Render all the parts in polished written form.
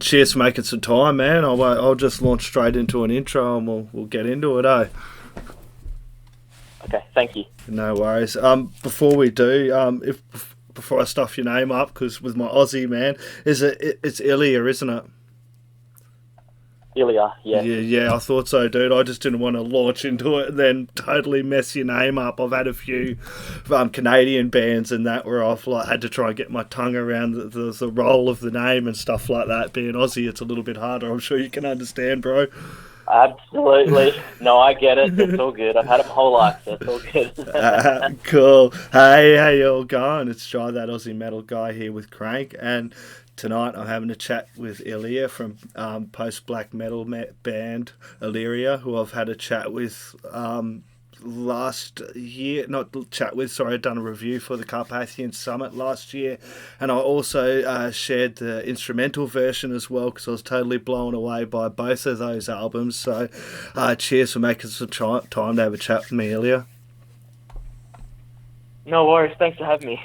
Cheers for making some time, man. I'll just launch straight into an intro and we'll get into it, eh? Okay, thank you. No worries. Before we do, before I stuff your name up, because with my Aussie, man, it's Ilija, isn't it? Ilija, yeah. Yeah, I thought so, dude. I just didn't want to launch into it and then totally mess your name up. I've had a few Canadian bands and that where I've had to try and get my tongue around the role of the name and stuff like that. Being Aussie, it's a little bit harder. I'm sure you can understand, bro. Absolutely. No, I get it. It's all good. I've had it my whole life, so it's all good. Cool. Hey, how you all going? It's Jai, that Aussie metal guy here with Crannk, and tonight I'm having a chat with Ilija from post-black metal band Illyria, who I've had a chat with last year. I'd done a review for the Carpathian Summit last year, and I also shared the instrumental version as well because I was totally blown away by both of those albums. So cheers for making some time to have a chat with me, Ilija. No worries. Thanks for having me.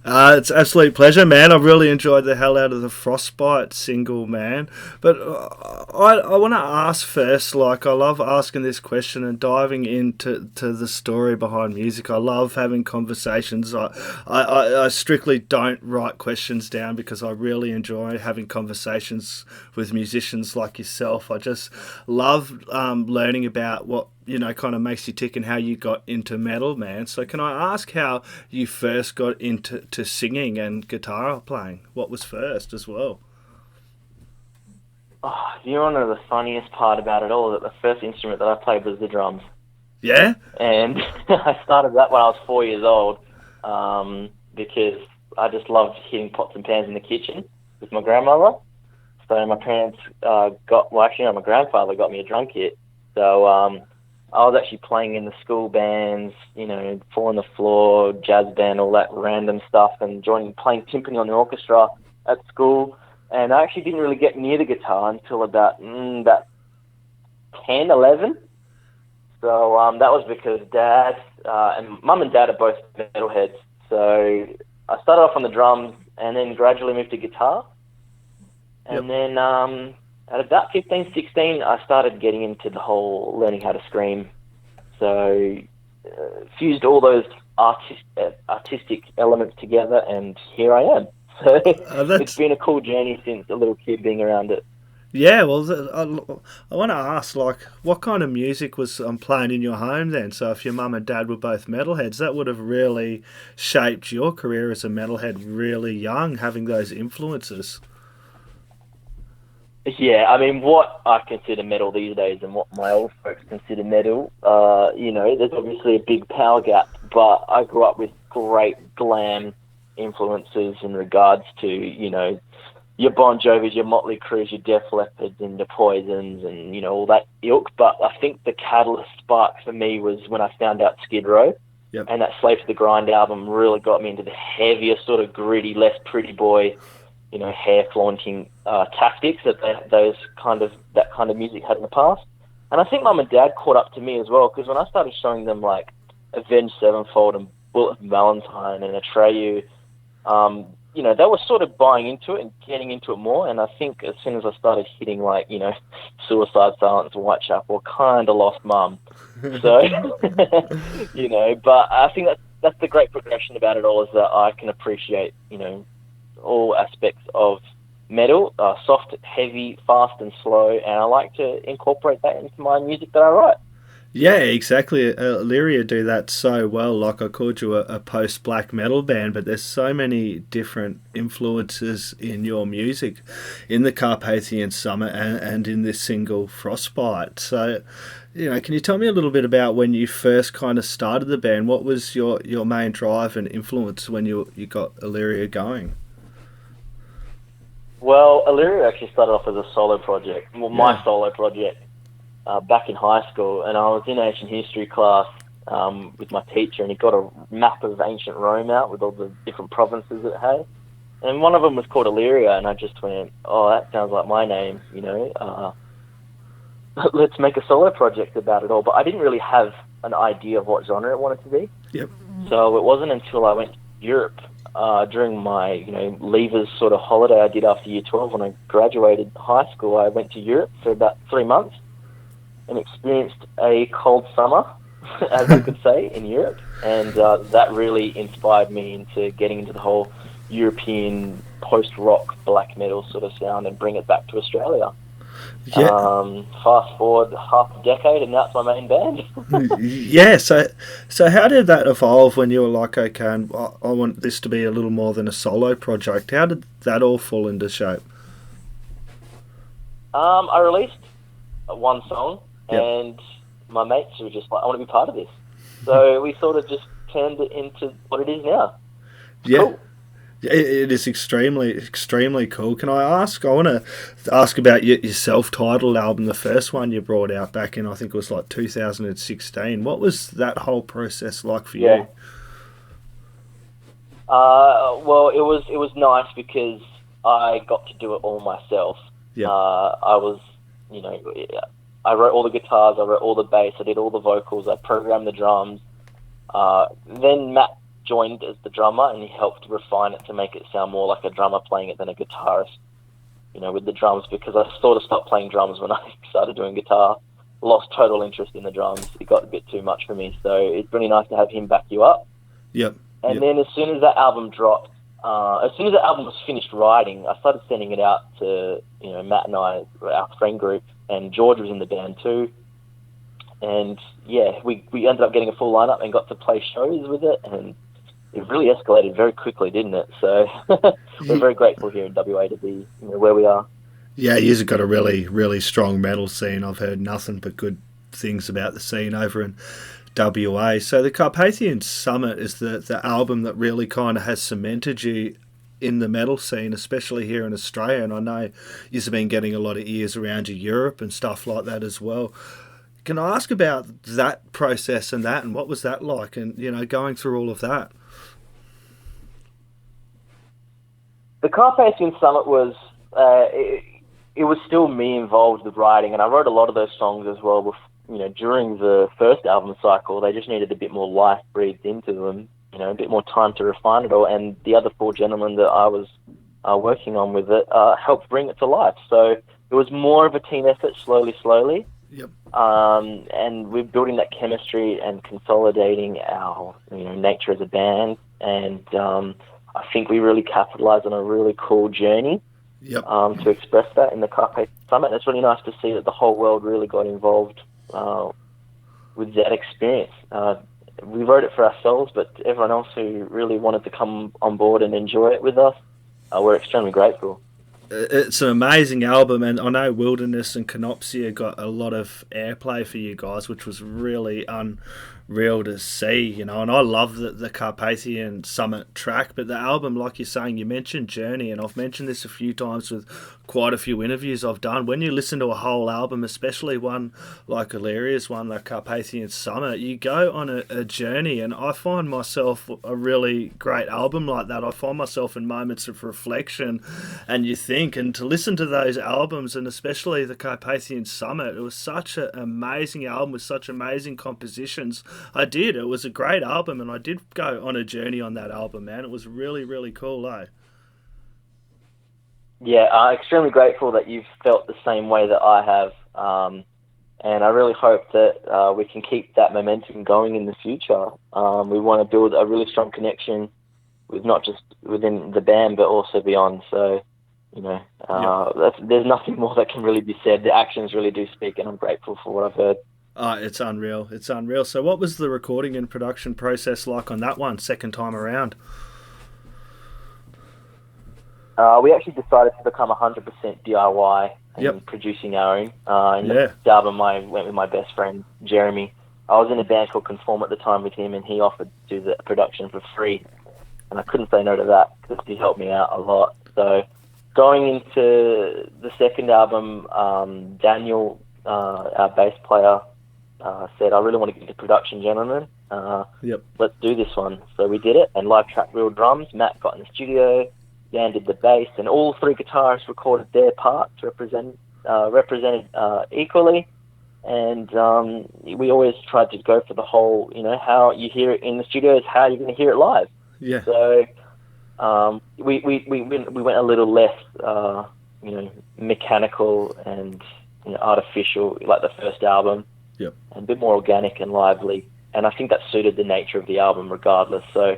It's an absolute pleasure, man. I really enjoyed the hell out of the Frostbite single, man. But I want to ask first, I love asking this question and diving into the story behind music. I love having conversations. I strictly don't write questions down because I really enjoy having conversations with musicians like yourself. I just love learning about what kind of makes you tick and how you got into metal, man. So can I ask how you first got into singing and guitar playing? What was first as well? Oh, you want to know the funniest part about it all? That the first instrument that I played was the drums. Yeah? And I started that when I was 4 years old because I just loved hitting pots and pans in the kitchen with my grandmother. So my parents my grandfather got me a drum kit. So I was actually playing in the school bands, Four on the Floor, jazz band, all that random stuff, and playing timpani on the orchestra at school. And I actually didn't really get near the guitar until about 10, 11. So that was because Dad and Mum and Dad are both metalheads. So I started off on the drums and then gradually moved to guitar. And then at about 15, 16, I started getting into the whole learning how to scream. So fused all those artistic elements together, and here I am. So it's been a cool journey since a little kid being around it. Yeah, well, I want to ask, what kind of music was playing in your home then? So if your mum and dad were both metalheads, that would have really shaped your career as a metalhead really young, having those influences. Yeah, I mean, what I consider metal these days and what my old folks consider metal, there's obviously a big power gap, but I grew up with great glam influences in regards to, your Bon Jovis, your Motley Crues, your Def Leppards and your Poisons and, all that ilk. But I think the catalyst spark for me was when I found out Skid Row. Yep. And that Slave to the Grind album really got me into the heavier, sort of gritty, less pretty boy, hair flaunting tactics that that kind of music had in the past. And I think Mum and Dad caught up to me as well, because when I started showing them Avenged Sevenfold and Bullet for Valentine and Atreyu, they were sort of buying into it and getting into it more. And I think as soon as I started hitting Suicide Silence and Whitechapel, kind of lost Mum. So, but I think that's the great progression about it all, is that I can appreciate, all aspects of metal, soft, heavy, fast and slow, and I like to incorporate that into my music that I write. Yeah, exactly. Illyria do that so well. I called you a post-black metal band, but there's so many different influences in your music, in the Carpathian Summit and in this single Frostbite. So, can you tell me a little bit about when you first kind of started the band? What was your main drive and influence when you got Illyria going? Well, Illyria actually started off as a solo project, my solo project, back in high school, and I was in ancient history class with my teacher, and he got a map of ancient Rome out with all the different provinces it had, and one of them was called Illyria, and I just went, oh, that sounds like my name, let's make a solo project about it all. But I didn't really have an idea of what genre it wanted to be. Yep. So it wasn't until I went Europe during my, leavers sort of holiday I did after year 12 when I graduated high school. I went to Europe for about 3 months and experienced a cold summer, as you could say, in Europe. And that really inspired me into getting into the whole European post-rock black metal sort of sound and bring it back to Australia. Yeah. Fast forward half a decade and now it's my main band. Yeah, so how did that evolve when you were like, okay, and I want this to be a little more than a solo project? How did that all fall into shape? I released one song, Yep. and my mates were just like, I want to be part of this. So we sort of just turned it into what it is now. It's cool. It is extremely cool. Can I ask? I want to ask about your self-titled album, the first one you brought out back in, I think it was like 2016. What was that whole process like for you? Well, it was nice because I got to do it all myself. Yeah. I was, I wrote all the guitars, I wrote all the bass, I did all the vocals, I programmed the drums. Then Matt joined as the drummer, and he helped refine it to make it sound more like a drummer playing it than a guitarist, with the drums, because I sort of stopped playing drums when I started doing guitar, lost total interest in the drums. It got a bit too much for me, so it's really nice to have him back you up. Yep. And then as soon as that album dropped, as soon as the album was finished writing, I started sending it out to, Matt and I, our friend group, and George was in the band too. And yeah, we ended up getting a full lineup and got to play shows with it, and it really escalated very quickly, didn't it? So we're very grateful here in WA to be where we are. Yeah, you've got a really, really strong metal scene. I've heard nothing but good things about the scene over in WA. So the Carpathian Summit is the album that really kind of has cemented you in the metal scene, especially here in Australia. And I know you've been getting a lot of ears around Europe and stuff like that as well. Can I ask about that process and what was that like, and going through all of that? The Carpathian Summit was, it was still me involved with writing, and I wrote a lot of those songs as well. During the first album cycle, they just needed a bit more life breathed into them, a bit more time to refine it all, and the other four gentlemen that I was working on with it helped bring it to life. So it was more of a team effort, slowly. Yep. And we're building that chemistry and consolidating our, nature as a band, and I think we really capitalized on a really cool journey. Yep. To express that in the Carpathian Summit. And it's really nice to see that the whole world really got involved with that experience. We wrote it for ourselves, but everyone else who really wanted to come on board and enjoy it with us, we're extremely grateful. It's an amazing album, and I know Wilderness and Canopsia got a lot of airplay for you guys, which was really unreal to see, and I love the Carpathian Summit track, but the album, like you're saying, you mentioned Journey, and I've mentioned this a few times with quite a few interviews I've done. When you listen to a whole album, especially one like Illyria's one, the Carpathian Summit, you go on a journey, and I find myself a really great album like that. I find myself in moments of reflection, and you think, and to listen to those albums, and especially the Carpathian Summit, it was such an amazing album with such amazing compositions. It was a great album, and I did go on a journey on that album, man. It was really, really cool, eh? Yeah, I'm extremely grateful that you've felt the same way that I have, and I really hope that we can keep that momentum going in the future. We want to build a really strong connection with not just within the band, but also beyond. So, there's nothing more that can really be said. The actions really do speak, and I'm grateful for what I've heard. It's unreal. It's unreal. So what was the recording and production process like on that one, second time around? We actually decided to become 100% DIY and producing our own. The album, I went with my best friend, Jeremy. I was in a band called Conform at the time with him, and he offered to do the production for free. And I couldn't say no to that because he helped me out a lot. So going into the second album, Daniel, our bass player, said, I really want to get into production, gentlemen. Let's do this one. So we did it, and live tracked real drums. Matt got in the studio, Dan did the bass, and all three guitarists recorded their parts represented equally. And we always tried to go for the whole, how you hear it in the studio is how you're going to hear it live. Yeah. So we went a little less, mechanical and artificial, like the first album. Yep. And a bit more organic and lively. And I think that suited the nature of the album regardless. So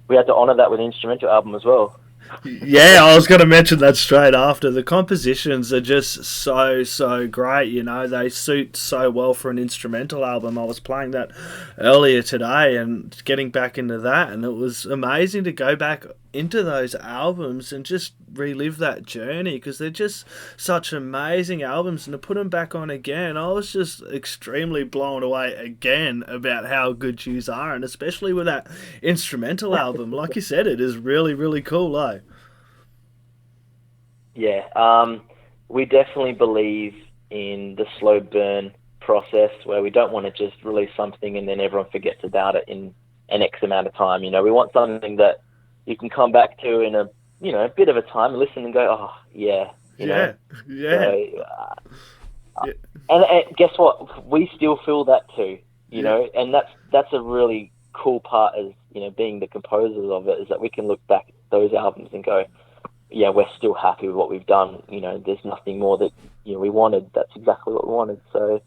we had to honour that with an instrumental album as well. Yeah, I was going to mention that straight after. The compositions are just so great, they suit so well for an instrumental album. I was playing that earlier today and getting back into that, and it was amazing to go back into those albums and just relive that journey, because they're just such amazing albums, and to put them back on again, I was just extremely blown away again about how good yous are, and especially with that instrumental album. Like you said, it is really cool, eh? Yeah, we definitely believe in the slow burn process, where we don't want to just release something and then everyone forgets about it in an X amount of time. We want something that you can come back to in a bit of a time, listen and go, oh yeah, yeah. So, and guess what? We still feel that too, and that's a really cool part as being the composers of it, is that we can look back at those albums and go, yeah, we're still happy with what we've done. There's nothing more that we wanted. That's exactly what we wanted. So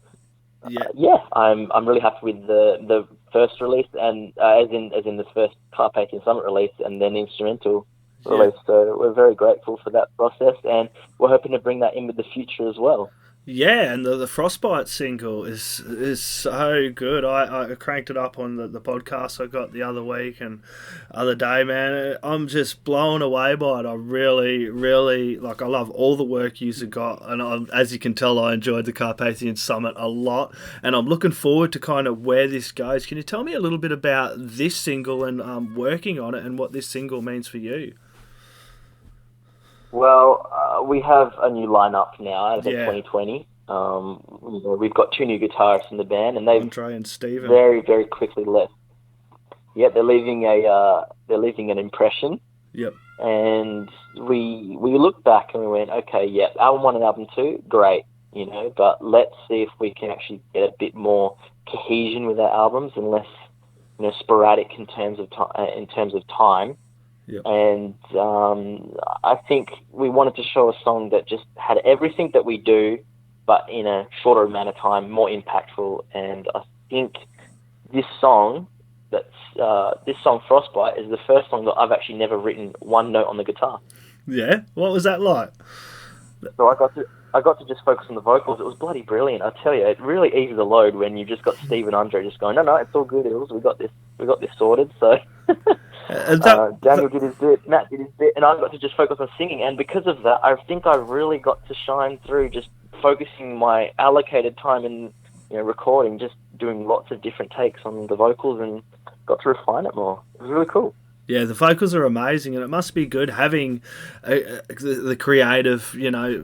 I'm really happy with the first release, and as in the first Carpathian Summit release, and then instrumental release. So we're very grateful for that process, and we're hoping to bring that in with the future as well. Yeah, and the Frostbite single is so good. I cranked it up on the podcast I got the other week and other day, man. I'm just blown away by it. I really I love all the work you've got, and as you can tell, I enjoyed the Carpathian Summit a lot, and I'm looking forward to kind of where this goes. Can you tell me a little bit about this single and working on it, and what this single means for you? Well, we have a new lineup now as of 2020. We've got 2 new guitarists in the band, and they've Andre and Steven very, very quickly left. Yeah, they're leaving an impression. Yep. And we looked back and we went, okay, yeah, album 1 and album 2, great, but let's see if we can actually get a bit more cohesion with our albums and less, sporadic in terms of time. Yep. And I think we wanted to show a song that just had everything that we do, but in a shorter amount of time, more impactful. And I think this song, Frostbite, is the first song that I've actually never written one note on the guitar. Yeah? What was that like? So I got to just focus on the vocals. It was bloody brilliant. I tell you, it really eases the load when you've just got Steve and Andre just going, no, it's all good, Ills. We got this sorted. So Daniel did his bit, Matt did his bit, and I got to just focus on singing. And because of that, I think I really got to shine through just focusing my allocated time in recording, just doing lots of different takes on the vocals, and got to refine it more. It was really cool. Yeah, the vocals are amazing, and it must be good having the creative,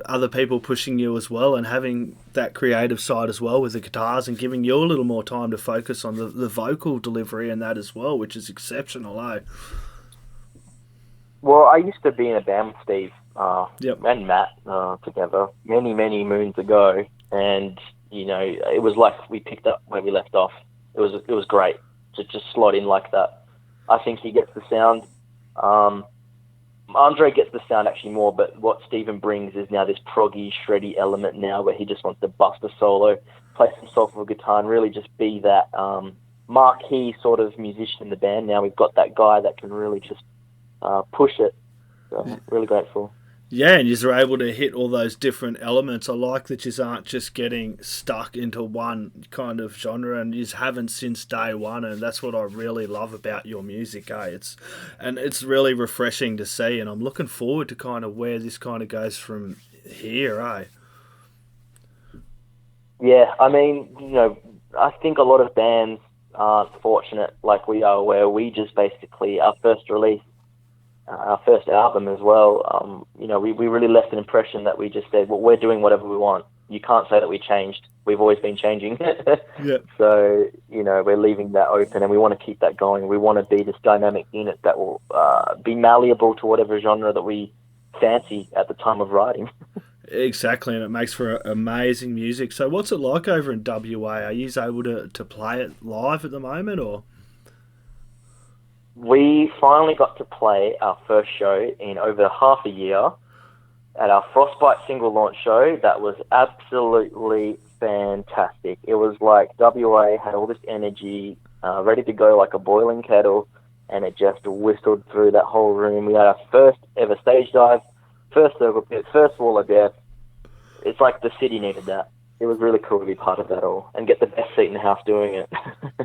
other people pushing you as well, and having that creative side as well with the guitars, and giving you a little more time to focus on the vocal delivery and that as well, which is exceptional, eh? Well, I used to be in a band with Steve and Matt together many moons ago, and it was like we picked up where we left off. It was great to just slot in like that. I think he gets the sound. Andre gets the sound actually more, but what Steven brings is now this proggy, shreddy element now, where he just wants to bust a solo, play some soulful guitar, and really just be that marquee sort of musician in the band. Now we've got that guy that can really just push it. So I'm really grateful. Yeah, and you're able to hit all those different elements. I like that you aren't just getting stuck into one kind of genre, and you haven't since day one, and that's what I really love about your music, eh? It's really refreshing to see, and I'm looking forward to kind of where this kind of goes from here, eh? Yeah, I mean, I think a lot of bands aren't fortunate like we are, where we just basically, our first release, our first album as well, we really left an impression that we just said, well, we're doing whatever we want. You can't say that we changed. We've always been changing. Yeah. So, we're leaving that open, and we want to keep that going. We want to be this dynamic unit that will be malleable to whatever genre that we fancy at the time of writing. Exactly, and it makes for amazing music. So what's it like over in WA? Are you able to play it live at the moment, or...? we finally got to play our first show in over half a year at our Frostbite single launch show. That was absolutely fantastic. It was like WA had all this energy, ready to go like a boiling kettle, and it just whistled through that whole room. We had our first ever stage dive, first circle pit, first wall of death. It's like the city needed that. It was really cool to be part of that all and get the best seat in the house doing it.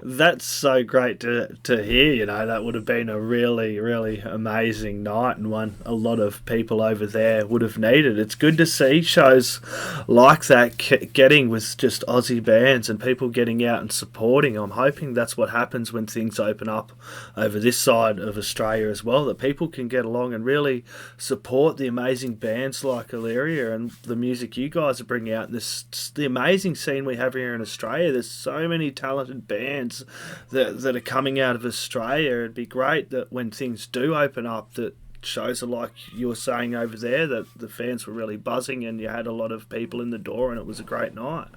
That's so great to hear. You know, that would have been a really, really amazing night, and one a lot of people over there would have needed. It's good to see shows like that getting with just Aussie bands and people getting out and supporting. I'm hoping that's what happens when things open up over this side of Australia as well, that people can get along and really support the amazing bands like Illyria and the music you guys are bringing out. The amazing scene we have here in Australia. There's so many talented bands that are coming out of Australia. It'd be great that when things do open up, that shows are like you were saying over there, that the fans were really buzzing and you had a lot of people in the door and it was a great night.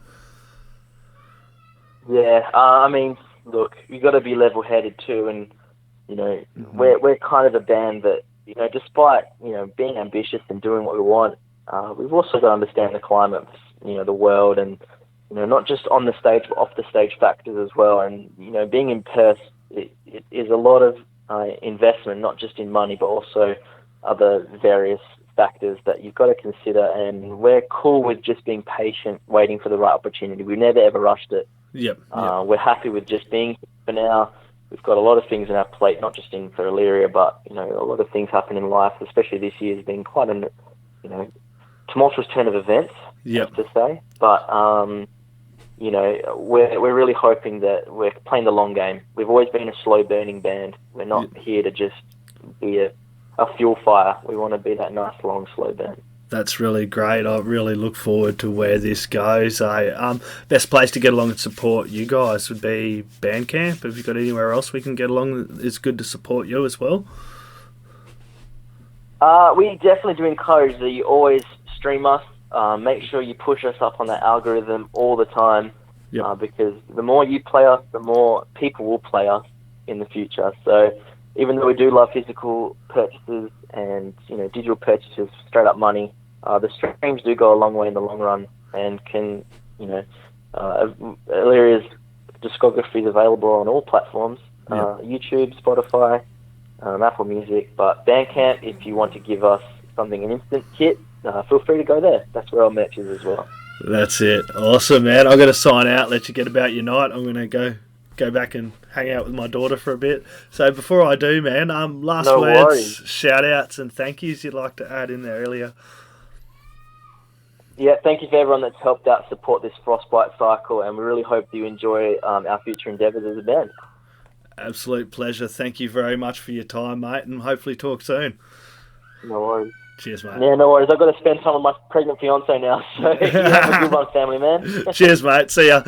Yeah, I mean, look, you got to be level-headed too, and you know, we're kind of a band that, you know, despite, you know, being ambitious and doing what we want, we've also got to understand the climate, you know, the world, and, you know, not just on the stage but off the stage factors as well. And, you know, being in Perth, it is a lot of investment, not just in money but also other various factors that you've got to consider. And we're cool with just being patient, waiting for the right opportunity. We never ever rushed it. We're happy with just being for now. We've got a lot of things in our plate, not just for Illyria, but, you know, a lot of things happen in life, especially this year has been quite an, you know, tumultuous turn of events, to say. But, you know, we're really hoping that we're playing the long game. We've always been a slow-burning band. We're not here to just be a fuel fire. We want to be that nice, long, slow burn. That's really great. I really look forward to where this goes. Best place to get along and support you guys would be Bandcamp. Have you got anywhere else we can get along? It's good to support you as well. We definitely do encourage that you always stream us. Make sure you push us up on that algorithm all the time, because the more you play us, the more people will play us in the future. So even though we do love physical purchases and, you know, digital purchases, straight up money, the streams do go a long way in the long run, and can, you know, Illyria's discography is available on all platforms, YouTube, Spotify, Apple Music, but Bandcamp, if you want to give us something, an instant hit, feel free to go there. That's where our merch is as well. That's it. Awesome, man. I've got to sign out, let you get about your night. I'm going to go back and hang out with my daughter for a bit. So before I do, man, last words, shout outs and thank yous you'd like to add in there earlier. Yeah, thank you for everyone that's helped out support this Frostbite cycle, and we really hope you enjoy our future endeavours as a band. Absolute pleasure. Thank you very much for your time, mate, and hopefully talk soon. No worries. Cheers, mate. Yeah, no worries. I've got to spend time with my pregnant fiancé now, so you have a good one, family man. Cheers, mate. See ya.